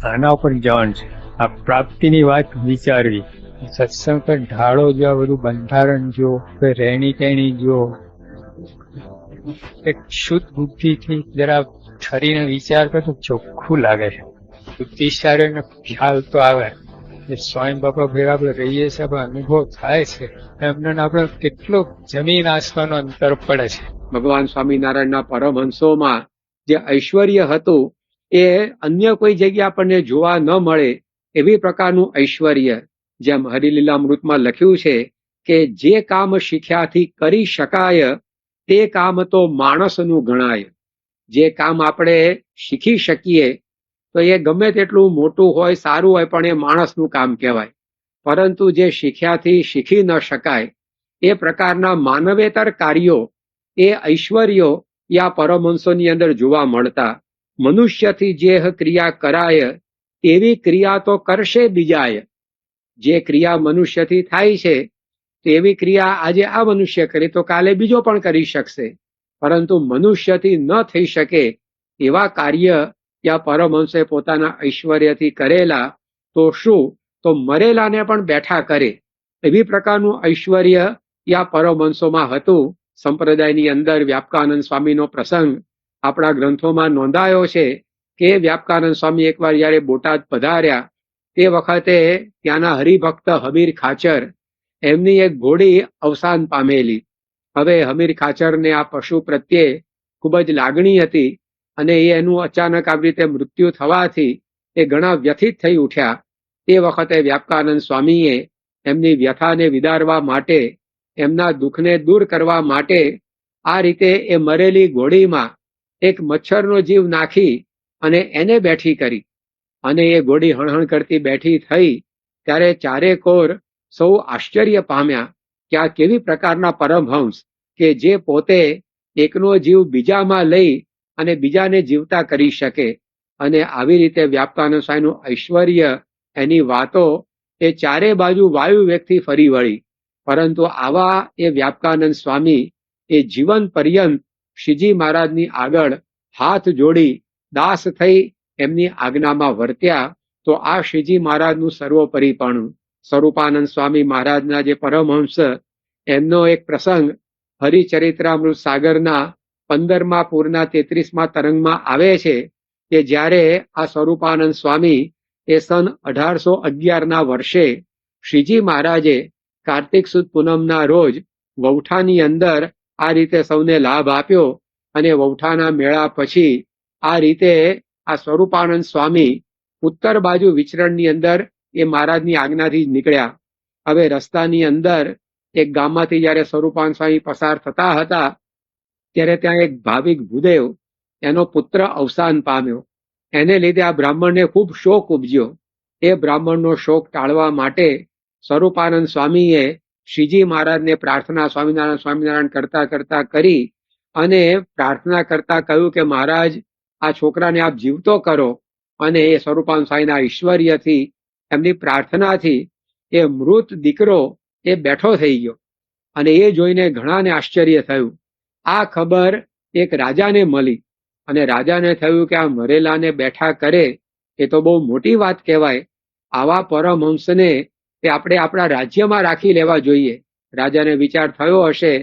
આના ઉપર જવાનું છે. આ પ્રાપ્તિની વાત વિચારવી. સત્સંગ પર ઢાળો જો, આ બધું બંધારણ જો, રહેણી કહેણી જો, એક શુદ્ધ બુદ્ધિથી જરા ઠરીને વિચાર કરો તો ચોખ્ખું લાગે છે. બુદ્ધિશાળીને ખ્યાલ તો આવે કે સ્વયં બાપા ભેગા આપણે રહીએ છીએ, આપણે અનુભવ થાય છે, એમને આપણે કેટલો જમીન આસમાનનો અંતર પડે છે. ભગવાન સ્વામિનારાયણના પરમહંસોમાં જે ઐશ્વર્ય હતું એ અન્ય કોઈ જગ્યા આપણને જોવા ન મળે એવી પ્રકારનું ઐશ્વર્ય. જેમ હરિલીલામૃતમાં લખ્યું છે કે જે કામ શીખ્યાથી કરી શકાય તે કામ તો માણસનું ગણાય. જે કામ આપણે શીખી શકીએ તો એ ગમે તેટલું મોટું હોય, સારું હોય, પણ એ માણસનું કામ કહેવાય. પરંતુ જે શીખ્યાથી શીખી ન શકાય એ પ્રકારના માનવેતર કાર્યો, એ ઐશ્વર્યો યા પરમહંસોની અંદર જોવા મળતા. મનુષ્યથી જે ક્રિયા કરાય તેવી ક્રિયા તો કરશે બીજાય. જે ક્રિયા મનુષ્યથી થાય છે તેવી ક્રિયા આજે આ મનુષ્ય કરે તો કાલે બીજો પણ કરી શકશે. પરંતુ મનુષ્યથી ન થઈ શકે એવા કાર્ય યા પરમહંસે પોતાના ઐશ્વર્યથી કરેલા, તો શું, તો મરેલાને પણ બેઠા કરે એવી પ્રકારનું ઐશ્વર્ય યા પરમહંસોમાં હતું. સંપ્રદાયની અંદર વ્યાપકાનંદ સ્વામીનો પ્રસંગ આપણા ગ્રંથોમાં નોંધાયો છે કે વ્યાપકાનંદ સ્વામી એકવાર જયારે બોટાદ પધાર્યા તે વખતે ત્યાંના હરિભક્ત હમીર ખાચર, એમની એક ઘોડી અવસાન પામેલી. હવે હમીર ખાચરને આ પશુ પ્રત્યે ખૂબ જ લાગણી હતી અને એનું અચાનક આવી રીતે મૃત્યુ થવાથી એ ઘણા વ્યથિત થઈ ઉઠ્યા. તે વખતે વ્યાપકાનંદ સ્વામીએ એમની વ્યથાને વિદારવા માટે, એમના દુઃખને દૂર કરવા માટે આ રીતે એ મરેલી ઘોડીમાં એક મચ્છરનો જીવ નાખી અને એને બેઠી કરી. અને એ ઘોડી હણહણ કરતી બેઠી થઈ ત્યારે ચારે કોર સૌ આશ્ચર્ય પામ્યા કે આ કેવી પ્રકારના પરમહંસ કે જે પોતે એકનો જીવ બીજામાં લઈ અને બીજાને જીવતા કરી શકે. અને આવી રીતે વ્યાપકાનંદ સ્વામીનું ઐશ્વર્ય, એની વાતો એ ચારે બાજુ વાયુ વેગથી ફરી વળી. પરંતુ આવા એ વ્યાપકાનંદ સ્વામી એ જીવન પર્યંત શ્રીજી મહારાજની આગળ હાથ જોડી દાસ થઈ એમની આજ્ઞામાં વર્ત્યા. તો આ શ્રીજી મહારાજનું સર્વોપરીપણું. સ્વરૂપાનંદ સ્વામી મહારાજના જે પરમહંસ, એમનો એક પ્રસંગ હરિચરિત્રામૃત સાગરના 15મા પૂરના 33મા તરંગમાં આવે છે કે જ્યારે આ સ્વરૂપાનંદ સ્વામી એ સન 1811ના વર્ષે શ્રીજી મહારાજે કાર્તિક સુદ પૂનમના રોજ વૌઠાની અંદર આ રીતે સૌને લાભ આપ્યો. અને વૌઠાના મેળા પછી આ રીતે આ સ્વરૂપાનંદ સ્વામી ઉત્તર બાજુ વિચરણની અંદર એ મહારાજની આજ્ઞાથી જ નીકળ્યા. હવે રસ્તાની અંદર એક ગામમાંથી જયારે સ્વરૂપાનંદ સ્વામી પસાર થતા હતા ત્યારે ત્યાં એક ભાવિક ભૂદેવ, એનો પુત્ર અવસાન પામ્યો. એને લીધે આ બ્રાહ્મણને ખૂબ શોક ઉપજ્યો. એ બ્રાહ્મણનો શોક ટાળવા માટે સ્વરૂપાનંદ સ્વામીએ શ્રીજી મહારાજને પ્રાર્થના સ્વામિનારાયણ કરતા કરતા કરી અને પ્રાર્થના કરતા કહ્યું કે મહારાજ, આ છોકરાને આપ જીવતો કરો. અને એ સ્વરૂપાનંદ સ્વામીના ઐશ્વર્યથી, એમની પ્રાર્થનાથી એ મૃત દીકરો એ બેઠો થઈ ગયો. અને એ જોઈને ઘણાને આશ્ચર્ય થયું. આ ખબર એક રાજાને મળી અને રાજાને થયું કે આ મરેલાને બેઠા કરે એ તો બહુ મોટી વાત કહેવાય. આવા પરમહંસને તે આપણે આપણા રાજ્યમાં રાખી લેવા જોઈએ. રાજાને વિચાર થયો હશે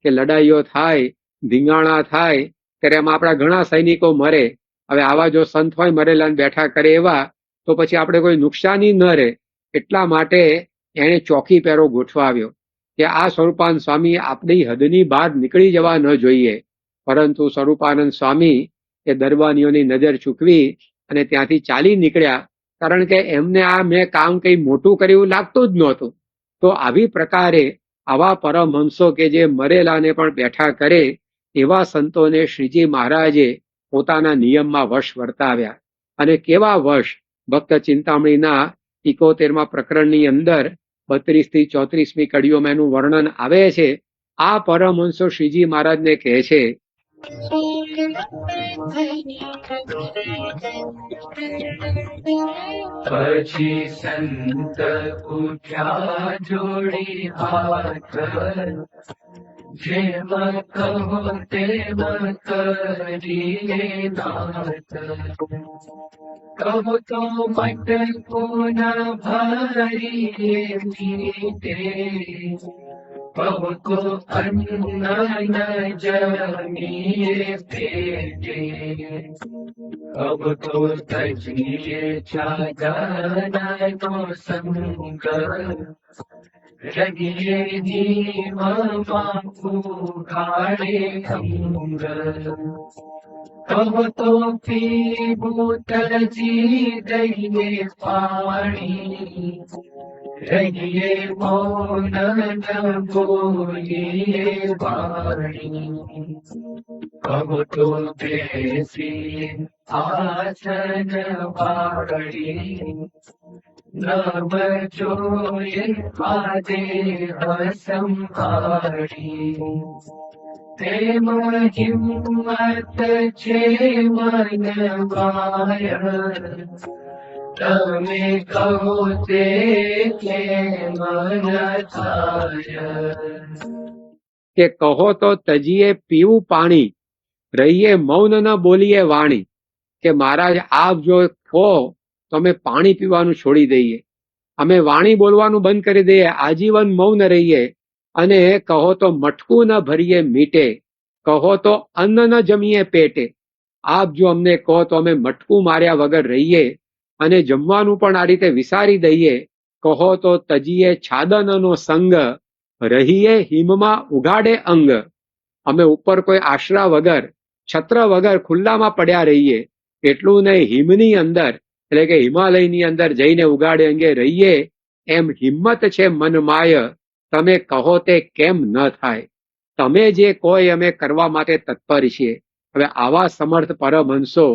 કે લડાઈઓ થાય, ધીંગાણા થાય ત્યારે એમાં આપણા ઘણા સૈનિકો મરે. હવે આવા જો સંત હોય મરેલાને બેઠા કરે એવા, તો પછી આપણે કોઈ નુકસાની ન રહે. એટલા માટે એણે ચોકી પહેરો ગોઠવાવ્યો કે આ સ્વરૂપાનંદ સ્વામી આપણી હદની બહાર નીકળી જવા ન જોઈએ. પરંતુ સ્વરૂપાનંદ સ્વામી એ દરબારીઓની નજર ચૂકવી અને ત્યાંથી ચાલી નીકળ્યા. કારણ કે એમને આ મેં કામ કઈ મોટું કર્યું લાગતું જ નહોતું. તો આવી પ્રકારે આવા પરમહંસો કે જે મરેલાને પણ બેઠા કરે એવા સંતોને શ્રીજી મહારાજે પોતાના નિયમમાં વશ વર્તાવ્યા. અને કેવા વશ! ભક્ત ચિંતામણીના 71મા પ્રકરણની અંદર 32 થી 34મી કડીઓમાં એનું વર્ણન આવે છે. આ પરમહંસો શ્રીજી મહારાજને કહે છે પછી સંત ઉઠ્યા જોડી હાથ, જેમ કહો તેમ કરીએ નાથ, કહો તો મટકું ન ભરીએ મીઠે, કહો તો અન્ન ન જમીએ પેટે, કહો તો તજીએ ચાદરનો સંગ, રગીએ જીવમાં ઉઘાડે અંગ, કહો તો પીવું તજી દઈએ પાણી, રગીએ મૌન ન બોલીએ વાણી, કહો તો બેસી આસન વાળી, નવ જોઈએ આદે સંભાળી, તેમ હિંમત છે મન માય, તમે કહો તે કેમ ન થાય. કે કહો તો તજીએ પીવું પાણી, રહીએ મૌન ન બોલીએ વાણી. કે મહારાજ આપ જો કહો તો અમે પાણી પીવાનું છોડી દઈએ, અમે વાણી બોલવાનું બંધ કરી દઈએ, આજીવન મૌન રહીએ, અને કહો તો મટકું ન ભરીએ મીટે, કહો તો અન્ન ન જમીએ પેટે. આપ જો અમને કહો તો અમે મટકું માર્યા વગર રહીએ અને જમવાનું પણ આ રીતે વિસારી દઈએ. કહો તો તજીએ છાદનનો સંગ, રહીએ હિમમાં ઉઘાડે અંગ. અમે ઉપર કોઈ આશરા વગર, છત્ર વગર ખુલ્લામાં પડ્યા રહીએ, એટલું નહીં હિમની અંદર એટલે કે હિમાલયની અંદર જઈને ઉઘાડે અંગે રહીએ. એમ હિંમત છે મન માય, તમે કહો તે કેમ ન થાય. તમે જે કહો એ અમે કરવા માટે તત્પર છીએ. હવે આવા સમર્થ પરમહંસો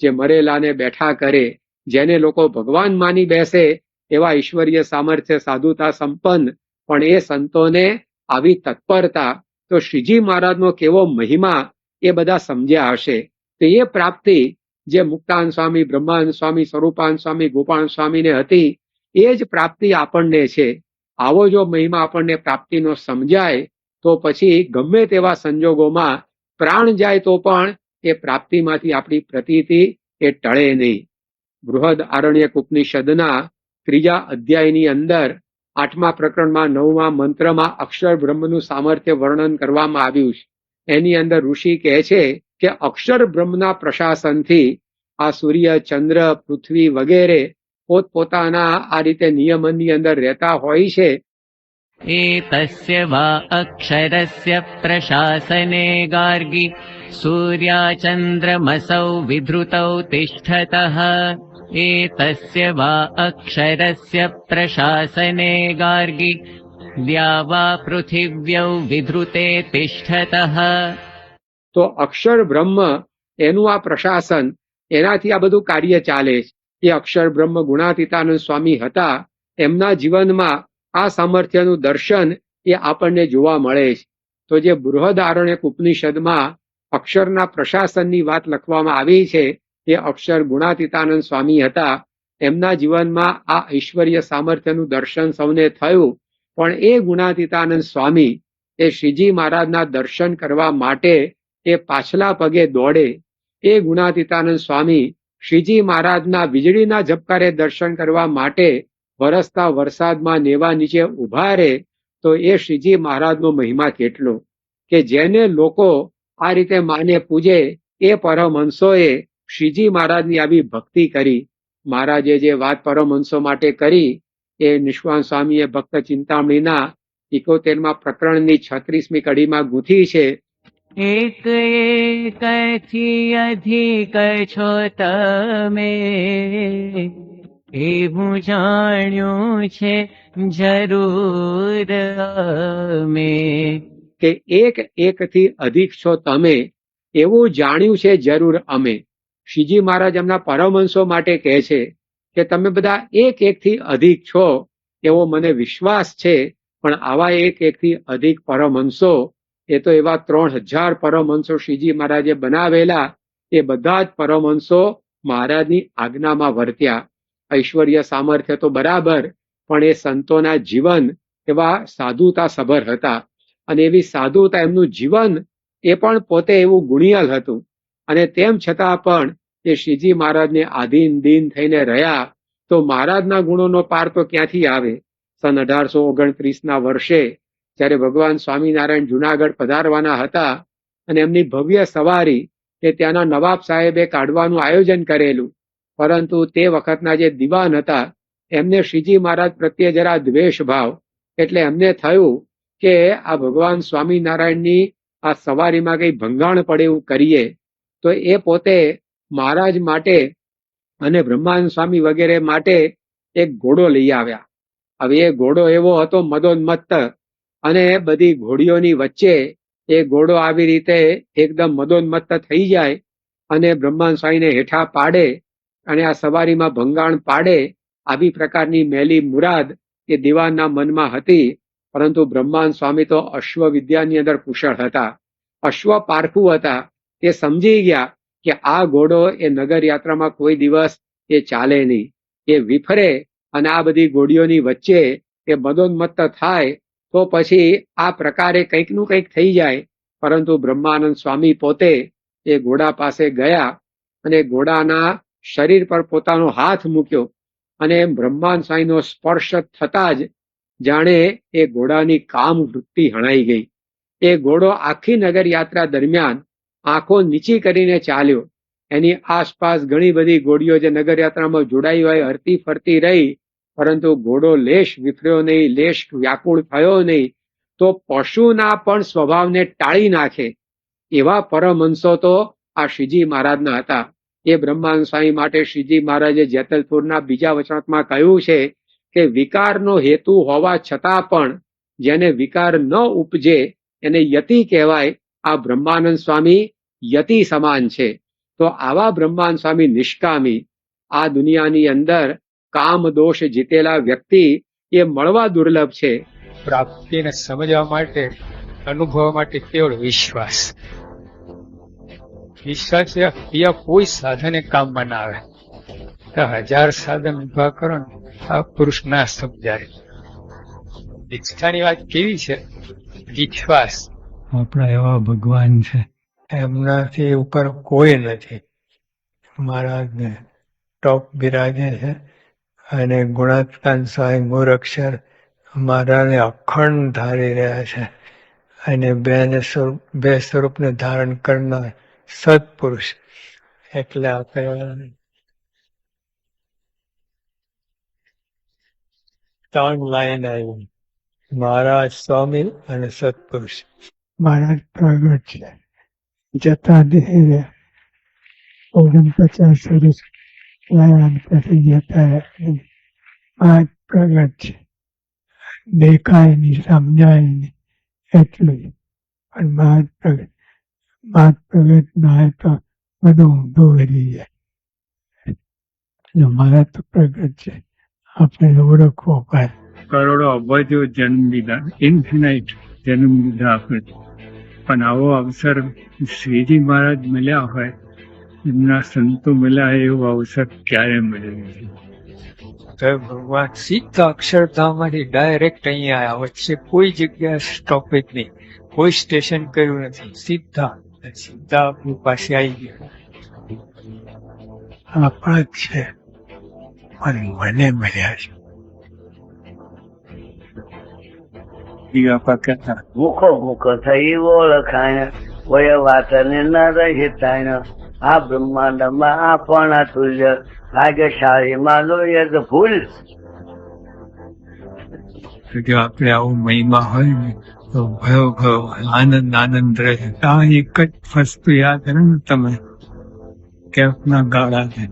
જે મરેલાને બેઠા કરે, જેને લોકો ભગવાન માની બેસે, એવા ઈશ્વરીય સામર્થ્ય સાધુતા સંપન્ન, પણ એ સંતોને આવી તત્પરતા, તો શ્રીજી મહારાજનો કેવો મહિમા એ બધા સમજ્યા હશે. તો એ પ્રાપ્તિ જે મુક્તાન સ્વામી, બ્રહ્માનંદ સ્વામી, સ્વરૂપાન સ્વામી, ગોપાલ સ્વામીને હતી, એ જ પ્રાપ્તિ આપણને છે. આવો જો મહિમા આપણને પ્રાપ્તિનો સમજાય તો પછી ગમે તેવા સંજોગોમાં પ્રાણ જાય તો પણ એ પ્રાપ્તિમાંથી આપણી પ્રતીતિ એ ટળે નહીં. બૃહદ આરણ્યક ઉપનિષદના 3જા અધ્યાયની અંદર 8મા પ્રકરણમાં 9મા મંત્રમાં અક્ષર બ્રહ્મનું સામર્થ્ય વર્ણન કરવામાં આવ્યું છે. એની અંદર ઋષિ કહે છે કે અક્ષર બ્રહ્મના પ્રશાસનથી આ સૂર્ય, ચંદ્ર, પૃથ્વી વગેરે પોતપોતાના આ રીતે નિયમનની અંદર રહેતા હોય છે. एतस्य वा अक्षरस्य प्रशासने गार्गि सूर्याचन्द्रमसौ विधृतौ तिष्ठतः. एतस्य वा अक्षरस्य प्रशासने गार्गि द्या वा पृथिव्यौ विधृते तिष्ठतः. તો અક્ષર બ્રહ્મ એનું આ પ્રશાસન, એનાથી આ બધું કાર્ય ચાલે છે. એ અક્ષર બ્રહ્મ ગુણાતીતાનંદ સ્વામી હતા, એમના જીવનમાં આ સામર્થ્યનું દર્શન એ આપણને જોવા મળે છે. તો જે બૃહદ આરણ્યક ઉપનિષદમાં અક્ષરના પ્રશાસનની વાત લખવામાં આવી છે, એ અક્ષર ગુણાતીતાનંદ સ્વામી હતા. એમના જીવનમાં આ ઐશ્વર્ય સામર્થ્યનું દર્શન સૌને થયું, પણ એ ગુણાતીતાનંદ સ્વામી એ શ્રીજી મહારાજના દર્શન કરવા માટે એ પાછલા પગે દોડે. એ ગુણાતીતાનંદ સ્વામી શ્રીજી મહારાજના વીજળીના ઝબકારે દર્શન કરવા માટે વરસતા વરસાદમાં નેવા નીચે ઉભા રહે. તો એ શ્રીજી મહારાજનો મહિમા કેટલો, કે જેને લોકો આ રીતે માને પૂજે, એ પરમહંસોએ શ્રીજી મહારાજની આવી ભક્તિ કરી. મહારાજે જે વાત પરમહંસો માટે કરી એ નિષ્કાંત સ્વામીએ ભક્ત ચિંતામણીના 71મા પ્રકરણની 36મી કડીમાં ગૂંથી છે. એક એકથી અધિક છો તમે, એવું જાણ્યું છે જરૂર અમે. કે એક એકથી અધિક છો તમે, એવું જાણ્યું છે જરૂર અમે. શ્રીજી મહારાજ એમના પરમહંસો માટે કહે છે કે તમે બધા એક એકથી અધિક છો એવો મને વિશ્વાસ છે, પણ આવા એક એકથી અધિક પરમહંસો, એ તો એવા 3000 પરમહંસો શ્રીજી મહારાજે બનાવેલા, એ બધા જ પરમહંસો મહારાજની આજ્ઞામાં વર્ત્યા. ઐશ્વર્ય સામર્થ્ય તો બરાબર, પણ એ સંતોના જીવન એવા સાધુતા સભર હતા. અને એવી સાધુતા, એમનું જીવન એ પણ પોતે એવું ગુણિયલ હતું. અને તેમ છતાં પણ એ શ્રીજી મહારાજને આધીન દીન થઈને રહ્યા, તો મહારાજના ગુણોનો પાર તો ક્યાંથી આવે. સન 1829ના વર્ષે જ્યારે ભગવાન સ્વામિનારાયણ જુનાગઢ પધારવાના હતા અને એમની ભવ્ય સવારી એ ત્યાંના નવાબ સાહેબે કાઢવાનું આયોજન કરેલું, પરંતુ તે વખતના જે દિવાન હતા એમને શ્રીજી મહારાજ પ્રત્યે જરા દ્વેષ ભાવ, એટલે એમને થયું કે આ ભગવાન સ્વામિનારાયણની આ સવારીમાં કઈ ભંગાણ પડે એવું કરીએ. તો એ પોતે મહારાજ માટે અને બ્રહ્માનંદ સ્વામી વગેરે માટે એક ઘોડો લઈ આવ્યા. હવે એ ઘોડો એવો હતો મદોન્મત્ત, અને બધી ઘોડીઓની વચ્ચે એ ઘોડો આવી રીતે એકદમ મદોન્મત્ત થઈ જાય અને બ્રહ્માનંદ સ્વામીને હેઠા પાડે અને આ સવારીમાં ભંગાણ પાડે, આવી પ્રકારની મેલી મુરાદ એ દિવાનના મનમાં હતી. પરંતુ બ્રહ્માનંદ સ્વામી તો અશ્વ વિદ્યાની અંદર કુશળ હતા, અશ્વ પારખુ હતા. એ સમજી ગયા કે આ ઘોડો એ નગર યાત્રામાં કોઈ દિવસ એ ચાલે નહીં, એ વિફરે અને આ બધી ઘોડીઓની વચ્ચે એ મદોન્મત્ત થાય તો પછી આ પ્રકારે કંઈકનું કંઈક થઈ જાય. પરંતુ બ્રહ્માનંદ સ્વામી પોતે એ ઘોડા પાસે ગયા અને ઘોડાના શરીર પર પોતાનો હાથ મૂક્યો અને બ્રહ્માનંદ સ્વામીનો સ્પર્શ થતા જ જાણે એ ઘોડાની કામ વૃત્તિ હણાઈ ગઈ. એ ઘોડો આખી નગર યાત્રા દરમિયાન આંખો નીચી કરીને ચાલ્યો. એની આસપાસ ઘણી બધી ઘોડીઓ જે નગર યાત્રામાં જોડાઈ હોય હરતી ફરતી રહી, પરંતુ ઘોડો લેશ વિફર્યો નહીં, લેશ વ્યાકુળ થયો નહીં. તો પશુના પણ સ્વભાવને ટાળી નાખે એવા પરમહંસો તો આ શ્રીજી મહારાજના હતા. એ બ્રહ્માનંદ સ્વામી માટે શ્રીજી મહારાજે જેતલપુરના બીજા વચનામાં કહ્યું છે કે વિકારનો હેતુ હોવા છતાં પણ જેને વિકાર ન ઉપજે એને યતિ કહેવાય. આ બ્રહ્માનંદ સ્વામી યતિ સમાન છે. તો આવા બ્રહ્માનંદ સ્વામી નિષ્કામી, આ દુનિયાની અંદર કામ દોષ જીતેલા વ્યક્તિ એ મળવા દુર્લભ છે. પ્રાપ્તિને સમજવા માટે, અનુભવવા માટે કેવળ વિશ્વાસ. વિશ્વાસ સિવાય કોઈ સાધને કામમાં ના આવે. 1000 સાધન ઉભા કરો ને આ પુરુષ ના સમજાય. દીક્ષાની વાત કેવી છે? વિશ્વાસ. આપણા એવા ભગવાન છે, એમનાથી ઉપર કોઈ નથી. મહારાજને ટોપ બિરાજે છે અને ગુણાત્મક સ્વામી મૂળાક્ષર મહારાજને અખંડ ધારી રહ્યા છે અને બે સ્વરૂપને ધારણ કરનાર સત્પુરુષ. એટલે આપણે 3 લાઈન આવી, મહારાજ, સ્વામી અને સત્પુરુષ. મહારાજ પ્રગટ છે, જતા દેહ 49 વર્ષ પછી જતા મહારાજ પ્રગટ છે. દેખાય નહીં, સમજાય નહીં એટલું જ. પણ મહારાજ પ્રગટ ના તો બધું ઊંધું વળી જાય. મહારાજ તો પ્રગટ છે, આપણે ઓળખવો પડે. કરોડો અબજો જન્મ લીધા, ઇન્ફિનાઇટ જન્મ લીધા આપણે, પણ આવો અવસર શ્રીજી મહારાજ મળ્યા હોય, એમના સંતો મળ્યા હોય એવો અવસર ક્યારે મળ્યો નથી. તો ભગવાન સીધા અક્ષરધામમાંથી ડાયરેક્ટ અહીંયા આવ્યા, વચ્ચે કોઈ જગ્યા સ્ટોપેજ નહીં, કોઈ સ્ટેશન કર્યું નથી, સીધા આપણી પાસે આવી ગયા. આપણા જ છે, પણ મને મળ્યા છે. મુખો મુખો થઈ ઓળખાય, વય વાતને ન રહિતાય. આ બ્રહ્માંડમાં આપણા તુલ્ય ભાગ્યશાળીમાં લોયદ ભૂલ. જો આપણે આવું મહિમા હોય ને તો ભયો આનંદ રહે. આ એક જ વસ્તુ યાદ રહે ને તમે, કેફના ગાળા છે,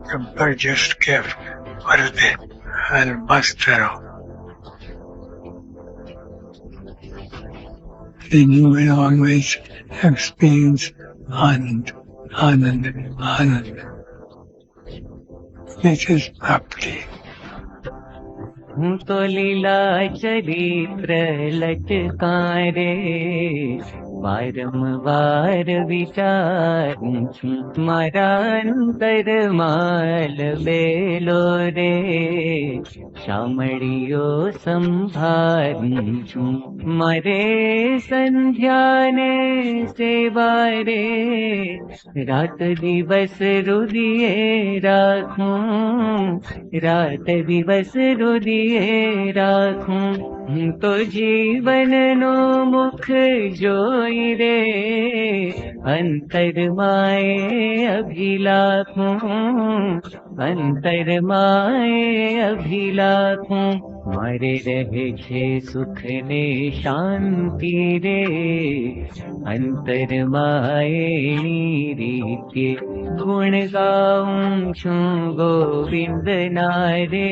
જબરજસ્ત કેફ વર્તે અને મસ્ત રહો. Then you will always experience Anand. This is Bhakti. હું તો લીલા ચરિત્ર લટકારે, વારંવાર વિચારું છું મારા અંતરમાલ બેલો રે, શામળીઓ સંભાળું છું મારે સંધ્યાને સેવા રે, રાત દિવસ રુદિયે રાખું, રાત દિવસ રુદિયે રાખું, હું તો જીવનનો મુખ જોઈ રે, અંતરમાએ અભિલાખું, અંતરમાએ અભિલાખું, મારે રહે છે સુખ ને શાંતિ રે, અંતરમાએની રીતે ગુણ ગાઉં છું ગોવિંદના રે,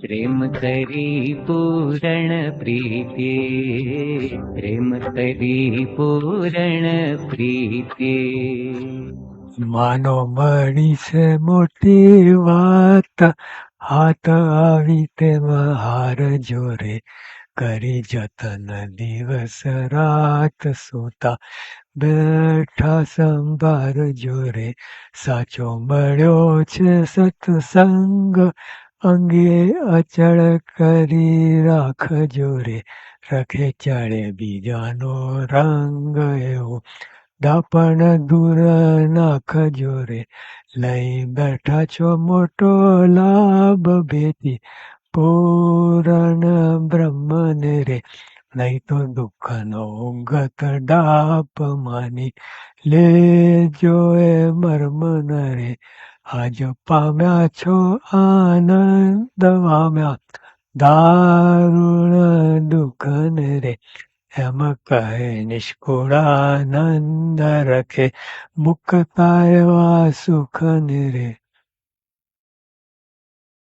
પ્રેમ કરી પૂરણ પ્રીતે, પ્રેમ કરી પૂરણ પ્રીતે. માનો મળી છે મોટી વાત, હાથ આવી તેમાં હાર જોરે, કરી જતન દિવસ રાત, સૂતા બેઠા સંભાર જોરે, સાચો મળ્યો છે સત્સંગ, અંગે અચળ કરી રાખ જોરે, રખે ચડે બીજાનો રંગ, એવું દાપણ દૂર નાખ જોરે, લઈ બેઠા છો મોટો લાભ ભેટી, પૂરણ બ્રહ્મને રે, નહીં તો દુઃખનો ગત ડાપ માની લેજો એ મર્મન રે, આજ પામ્યા છો આનંદ વામ્યા દારુણ દુઃખને રે, એમ કહે નિષ્કુળાનંદ રખે મુક્તા એવા સુખને રે.